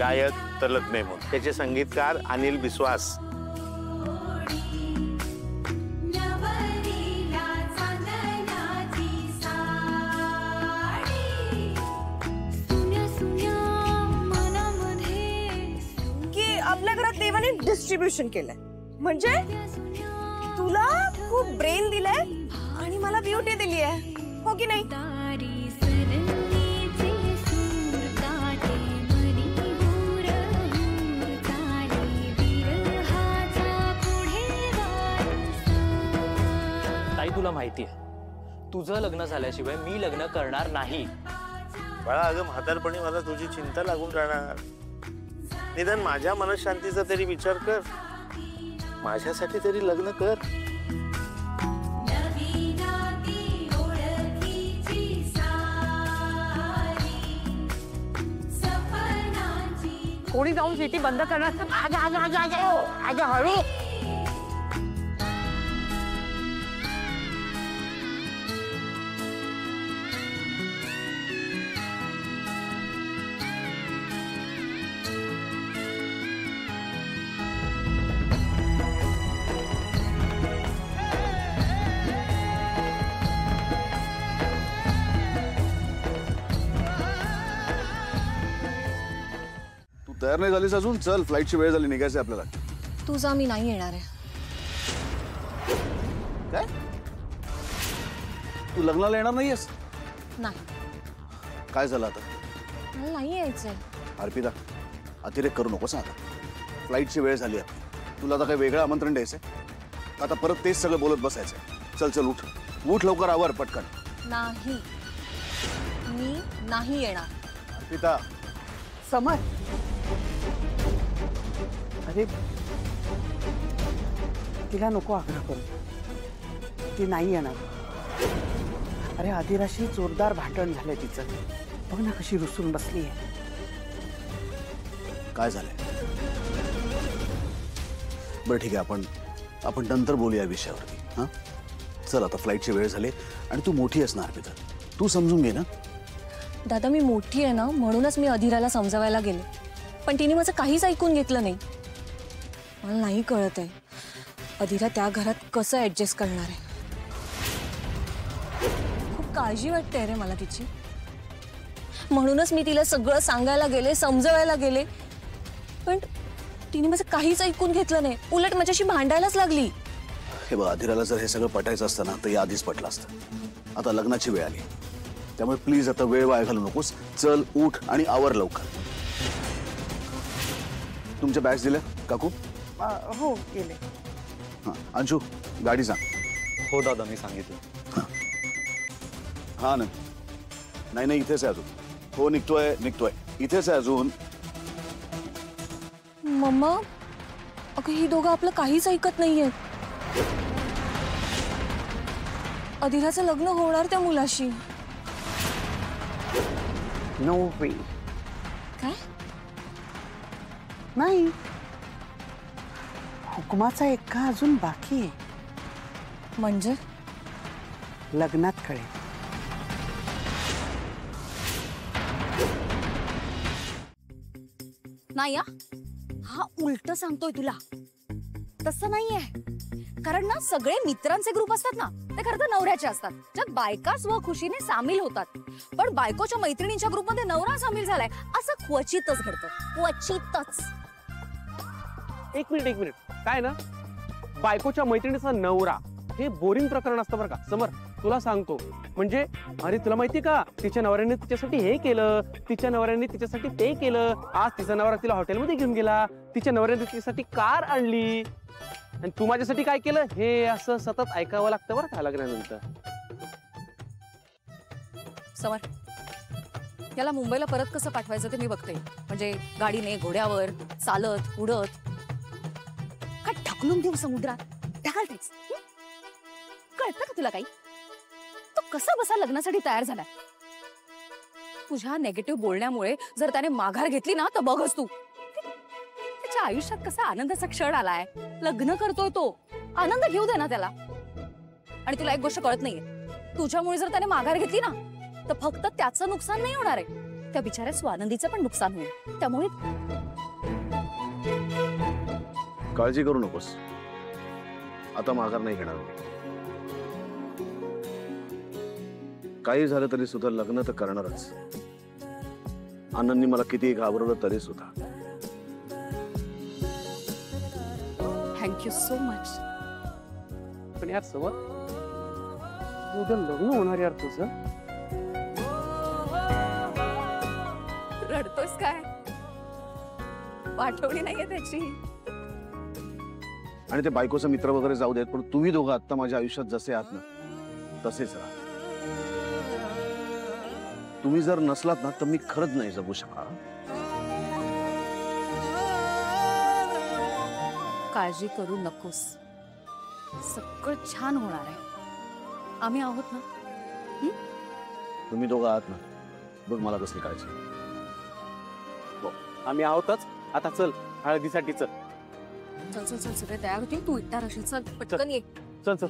गायक तलत मेमून, त्याचे संगीतकार अनिल बिस्वास। की आपल्या घरात देवाने डिस्ट्रीब्युशन केलंय, म्हणजे तुला खूप ब्रेन दिलाय आणि मला ब्युटी दिली आहे, हो की नाही? ताई तुला माहिती आहे, तुझं लग्न झाल्याशिवाय मी लग्न करणार नाही। बाळा, अगं म्हातारपणी मला तुझी चिंता लागून राहणार, निदान माझ्या मनशांतीचा तरी विचार कर, माझ्यासाठी तरी लग्न कर। कोणी जाऊन सिटी बंद करणार? आजा आजा आजा आजा आजा हळू। तयार नाही झालीस अजून? चल, फ्लाईटची वेळ झाली, निघायचं आपल्याला। तू जा, मी नाही येणार आहे। काय? तू लग्नाला येणार नाहीयेस? नाही। काय झालं आता? मला नाही यायचंय। अर्पिता, अतिरेक करू नकोस आता, फ्लाईटची वेळ झाली आपली। तुला आता काही वेगळं आमंत्रण द्यायचंय? आता परत तेच सगळं बोलत बसायचंय? चल चल, उठ उठ, लवकर आवर पटकन। नाही, मी नाही येणार। अर्पिता। समर, अरे तिला नको आग्रह करू, ती नाही येणार। अरे आदिराशी जोरदार भांडण झालंय तिचं, बघ ना कशी रुसून बसली आहे। काय झालंय? बरं ठीक आहे, आपण नंतर बोलूया विषयावरती। हा चल, आता फ्लाईटची वेळ झाली आणि तू मोठी आहेस ना अर्पिता, तू समजून घे ना। दादा, मी मोठी आहे ना, म्हणूनच मी अधिराला समजावायला गेले, पण तिने माझं काहीच ऐकून घेतलं नाही। मला नाही कळत आहे अधिरा त्या घरात कसं ऍडजस्ट करणार आहे। खूप काळजी वाटते रे मला तिची, म्हणूनच मी तिला सगळं सांगायला गेले, समजवायला गेले, पण तिने माझं काहीच ऐकून घेतलं नाही, उलट माझ्याशी भांडायलाच लागली। हे बघ, अधिराला जर हे सगळं पटायचं असतं ना, तर या आधीच पटलं असतं। आता लग्नाची वेळ आली, त्यामुळे प्लीज आता वेळ वाया घालू नकोस। चल, उठ आणि आवर लवकर। तुमच्या बॅग्स दिल्या काकू? हो, गेले। हां, अंशू गाडी सांग। हो दादा, मी सांगितलं। हां ना, नाही इथेच आहे अजून। हो, निघतोय इथेच आहे अजून। मम्मा, अगं ही दोघं आपलं काहीच ऐकत नाहीयेत। अधिराचं लग्न होणार त्या मुलाशी। नो वे। काय? नाही, हुकुमाचा एक्का अजून बाकी आहे। म्हणजे? लग्नात कळेल। नाही हा उलट सांगतोय तुला, तसं नाहीये। कारण ना, सगळे मित्रांचे ग्रुप असतात ना, ते खरं तर नवऱ्याचे असतात, ज्यात बायका स्वखुशीने सामील होतात, पण बायकोच्या मैत्रिणींच्या ग्रुपमध्ये नवरा सामील झालाय असं क्वचितच घडतं, क्वचितच। एक मिनिट, काय ना, बायकोच्या मैत्रिणीचा नवरा हे बोरिंग प्रकरण असतं बरं का समर, तुला सांगतो। म्हणजे अरे तुला माहितीये का, तिच्या नवऱ्याने तिच्यासाठी हे केलं, तिच्या नवऱ्याने तिच्यासाठी ते केलं, आज तिचा नवरा तिला हॉटेलमध्ये घेऊन गेला, तिच्या नवऱ्याने तिच्यासाठी कार आणली, आणि तू माझ्यासाठी काय केलं, हे असं सतत ऐकावं लागतं बरं का लग्नानंतर। समर, याला मुंबईला परत कसं पाठवायचं ते मी बघते, म्हणजे गाडीने, घोड्यावर, चालत, उडत, काय ढकलून देऊ समुद्रात, ढकलतेच। कळतं का तुला काही? तो कसा बसा लग्नासाठी तयार झाला? तुझ्या नेगेटिव्ह बोलण्यामुळे जर त्याने माघार घेतली ना, तर बघच तू त्याच्या आयुष्यात कसा आनंदाचा क्षण आलाय। लग्न करतोय तो, आनंद घेऊ दे ना त्याला। आणि तुला एक गोष्ट कळत नाहीये, तुझ्यामुळे जर त्याने माघार घेतली ना, तर फक्त त्याचं नुकसान नाही होणार आहे, त्या बिचाऱ्या स्वानंदीचं पण नुकसान होईल. त्यामुळे काळजी करू नकोस, आता माघार नाही घेणार. काही झालं तरी सुद्धा लग्न तर करणारच. आनंदनी मला किती घाबरवलं तरी सुद्धा. Thank you so much. पण यार समर, उद्या लग्न होणार यार तुझं. रडतोस काय? पाठवणी नाहीये त्याची. आणि ते बायकोचा मित्र वगैरे जाऊ देत, पण तुम्ही दोघं आता माझ्या आयुष्यात जसे आहात ना तसेच राहा. तुम्ही जर नसलात ना तर मी खरंच नाही जगू शकणार. काळजी करू नकोस, सगळं छान होणार आहे. आम्ही आहोत ना. तुम्ही दोघं आहात ना, बघ मला कसली काळजी. आम्ही आहोतच. आता चल हळदीसाठी चल. चल चल चल सगळे तयार होतील. तू इट्टा राशील. चल पटकन ये. चल चल.